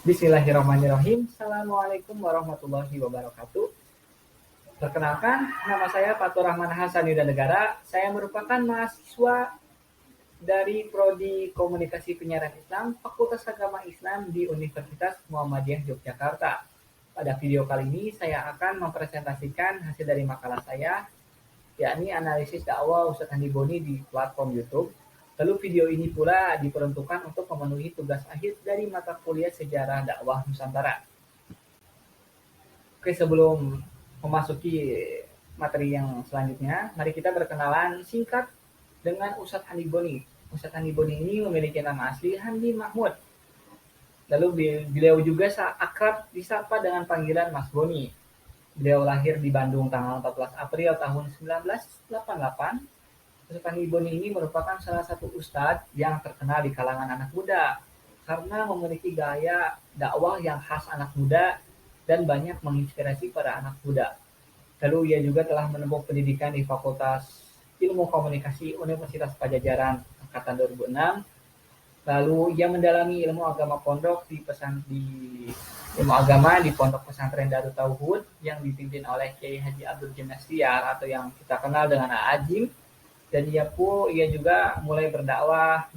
Bismillahirrahmanirrahim. Assalamualaikum warahmatullahi wabarakatuh. Perkenalkan, nama saya Fatur Rahman Hasan Yuda Negara. Saya merupakan mahasiswa dari Prodi Komunikasi Penyiaran Islam, Fakultas Agama Islam di Universitas Muhammadiyah Yogyakarta. Pada video kali ini saya akan mempresentasikan hasil dari makalah saya, yakni analisis dakwah Ustadz Handi Boni di platform YouTube. Lalu video ini pula diperuntukkan untuk memenuhi tugas akhir dari mata kuliah Sejarah Dakwah Nusantara. Oke, sebelum memasuki materi yang selanjutnya, mari kita berkenalan singkat dengan Ustadz Handi Boni. Ustadz Handi Boni ini memiliki nama asli Handi Mahmud. Lalu beliau juga akrab disapa dengan panggilan Mas Boni. Beliau lahir di Bandung tanggal 14 April tahun 1988. Ustadz Handi Boni ini merupakan salah satu ustadz yang terkenal di kalangan anak muda karena memiliki gaya dakwah yang khas anak muda dan banyak menginspirasi para anak muda. Lalu ia juga telah menempuh pendidikan di Fakultas Ilmu Komunikasi Universitas Padjadjaran angkatan 2006. Lalu ia mendalami ilmu agama pondok di Pondok Pesantren Darut Tauhid yang dipimpin oleh Kiai Haji Abdul Janastiar atau yang kita kenal dengan Ajim. Dan ia juga mulai berdakwah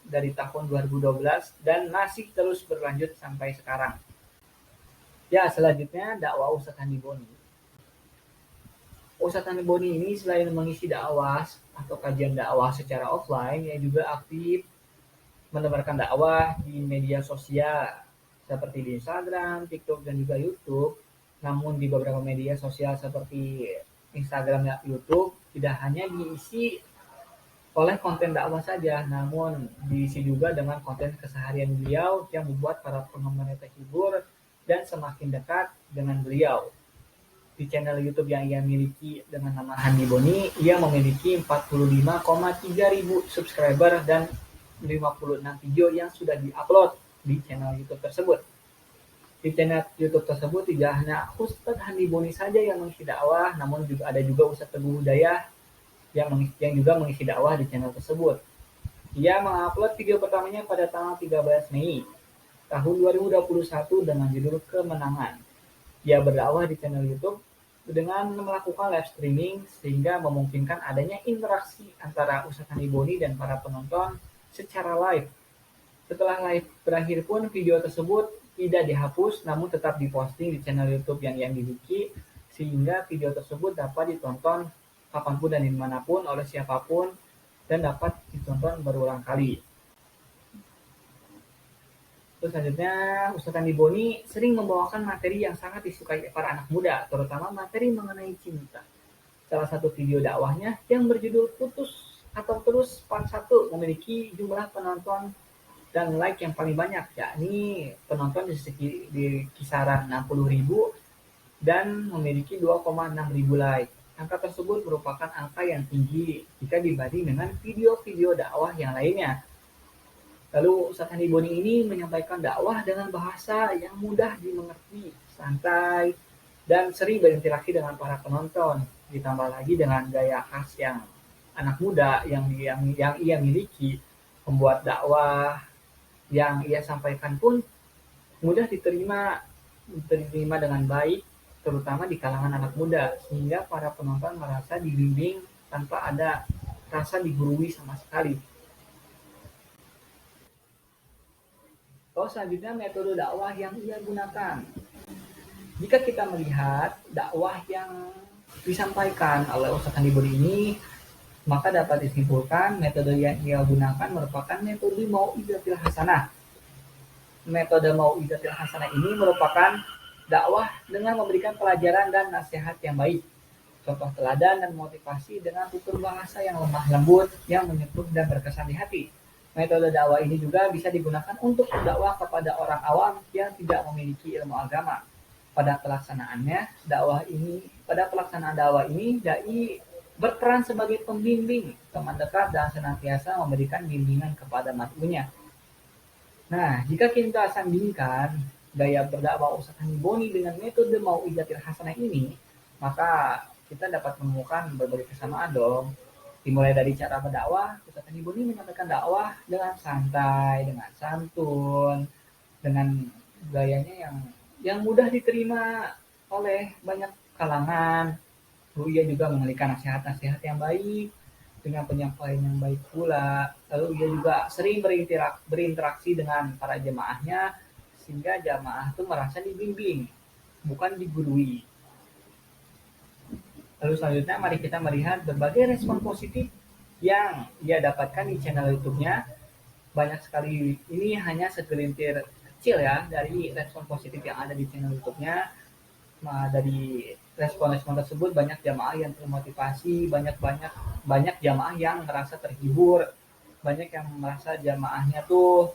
dari tahun 2012 dan masih terus berlanjut sampai sekarang. Ya, selanjutnya dakwah Ustadz Handi Boni. Ustadz Handi Boni ini selain mengisi dakwah atau kajian dakwah secara offline, ia juga aktif menebarkan dakwah di media sosial seperti di Instagram, TikTok, dan juga YouTube. Namun di beberapa media sosial seperti Instagram dan YouTube tidak hanya diisi oleh konten dakwah saja, namun diisi juga dengan konten keseharian beliau yang membuat para penggemarnya terhibur dan semakin dekat dengan beliau. Di channel YouTube yang ia miliki dengan nama Handi Boni, ia memiliki 45,3 ribu subscriber dan 56 video yang sudah diupload di channel YouTube tersebut. Di channel YouTube tersebut tidak hanya Ustadz Handi Boni saja yang mengisi dakwah, namun juga ada Ustadz Teguh Hidayah yang juga mengisi dakwah di channel tersebut. Ia mengupload video pertamanya pada tanggal 13 Mei tahun 2021 dengan judul Kemenangan. Ia berdakwah di channel YouTube dengan melakukan live streaming sehingga memungkinkan adanya interaksi antara Ustadz Handi Boni dan para penonton secara live. Setelah live berakhir pun video tersebut tidak dihapus namun tetap diposting di channel YouTube yang ia miliki sehingga video tersebut dapat ditonton kapanpun dan dimanapun oleh siapapun dan dapat ditonton berulang kali. Terus selanjutnya Ustadz Handi Boni sering membawakan materi yang sangat disukai para anak muda, terutama materi mengenai cinta. Salah satu video dakwahnya yang berjudul Putus atau Terus Part 1 memiliki jumlah penonton dan like yang paling banyak, yakni penonton di kisaran 60.000 dan memiliki 2,6 ribu like. Angka tersebut merupakan angka yang tinggi jika dibanding dengan video-video dakwah yang lainnya. Lalu Ustadz Handi Boni ini menyampaikan dakwah dengan bahasa yang mudah dimengerti, santai, dan sering berinteraksi dengan para penonton. Ditambah lagi dengan gaya khas yang anak muda yang ia miliki, membuat dakwah yang ia sampaikan pun mudah diterima dengan baik, terutama di kalangan anak muda, sehingga para penonton merasa dibimbing tanpa ada rasa digurui sama sekali. Selanjutnya metode dakwah yang ia gunakan. Jika kita melihat dakwah yang disampaikan oleh Ustadz Handi Boni ini, maka dapat disimpulkan metode yang ia gunakan merupakan metode Mau'izatil Hasanah. Metode Mau'izatil Hasanah ini merupakan dakwah dengan memberikan pelajaran dan nasihat yang baik, contoh teladan dan motivasi dengan tutur bahasa yang lemah lembut, yang menyentuh dan berkesan di hati. Metode dakwah ini juga bisa digunakan untuk berdakwah kepada orang awam yang tidak memiliki ilmu agama. Pada pelaksanaan dakwah ini, dai berperan sebagai pembimbing, teman dekat, dan senantiasa memberikan bimbingan kepada mat'unya. Nah, jika kita sandingkan gaya berdakwah Ustadz Handi Boni dengan metode Mau'izatil Hasanah ini, maka kita dapat menemukan berbagai kesamaan dong. Dimulai dari cara berdakwah, Ustadz Handi Boni menyampaikan dakwah dengan santai, dengan santun, dengan gayanya yang mudah diterima oleh banyak kalangan. Lalu ia juga memberikan nasihat-nasihat yang baik dengan penyampaian yang baik pula. Lalu ia juga sering berinteraksi dengan para jemaahnya sehingga jamaah itu merasa dibimbing, bukan digurui. Lalu selanjutnya mari kita melihat berbagai respon positif yang ia dapatkan di channel YouTube-nya. Banyak sekali, ini hanya segelintir kecil ya dari respon positif yang ada di channel YouTube-nya. Nah, dari respon-respon tersebut banyak jamaah yang termotivasi, banyak jamaah yang merasa terhibur, banyak yang merasa jamaahnya tuh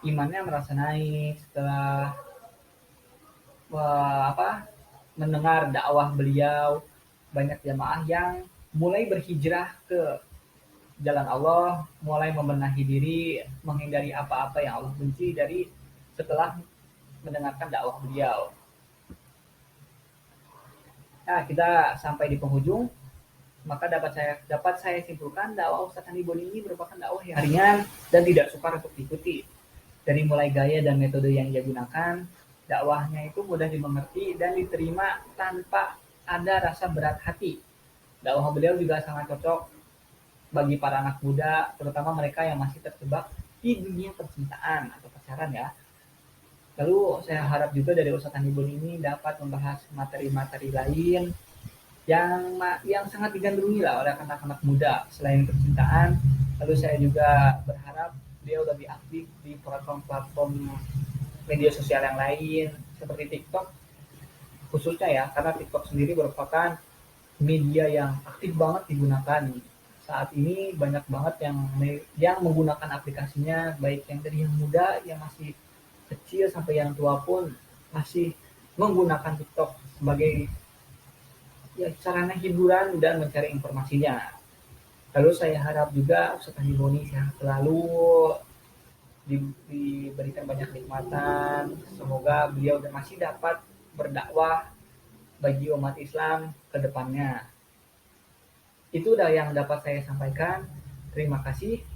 imannya merasa naik setelah mendengar dakwah beliau. Banyak jamaah yang mulai berhijrah ke jalan Allah, mulai membenahi diri, menghindari apa-apa yang Allah benci dari setelah mendengarkan dakwah beliau. Nah, kita sampai di penghujung, maka dapat saya simpulkan dakwah Ustaz Handi Boni ini merupakan dakwah yang ringan dan tidak sukar untuk diikuti. Dari mulai gaya dan metode yang ia gunakan, dakwahnya itu mudah dimengerti dan diterima tanpa ada rasa berat hati. Dakwah beliau juga sangat cocok bagi para anak muda, terutama mereka yang masih terjebak di dunia percintaan atau pacaran ya. Lalu saya harap juga dari Ustaz Hanibun ini dapat membahas materi-materi lain yang sangat digandrungi lah oleh anak-anak muda selain percintaan. Lalu saya juga berharap dia lebih aktif di platform-platform media sosial yang lain seperti TikTok khususnya ya, karena TikTok sendiri merupakan media yang aktif banget digunakan saat ini. Banyak banget yang menggunakan aplikasinya, baik yang dari yang muda yang masih kecil sampai yang tua pun masih menggunakan TikTok sebagai ya sarana hiburan dan mencari informasinya. Lalu saya harap juga Ustaz Boni sehat selalu, diberikan banyak nikmatan. Semoga beliau dan masih dapat berdakwah bagi umat Islam ke depannya. Itu udah yang dapat saya sampaikan. Terima kasih.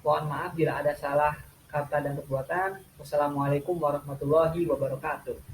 Mohon maaf bila ada salah kata dan perbuatan. Wassalamualaikum warahmatullahi wabarakatuh.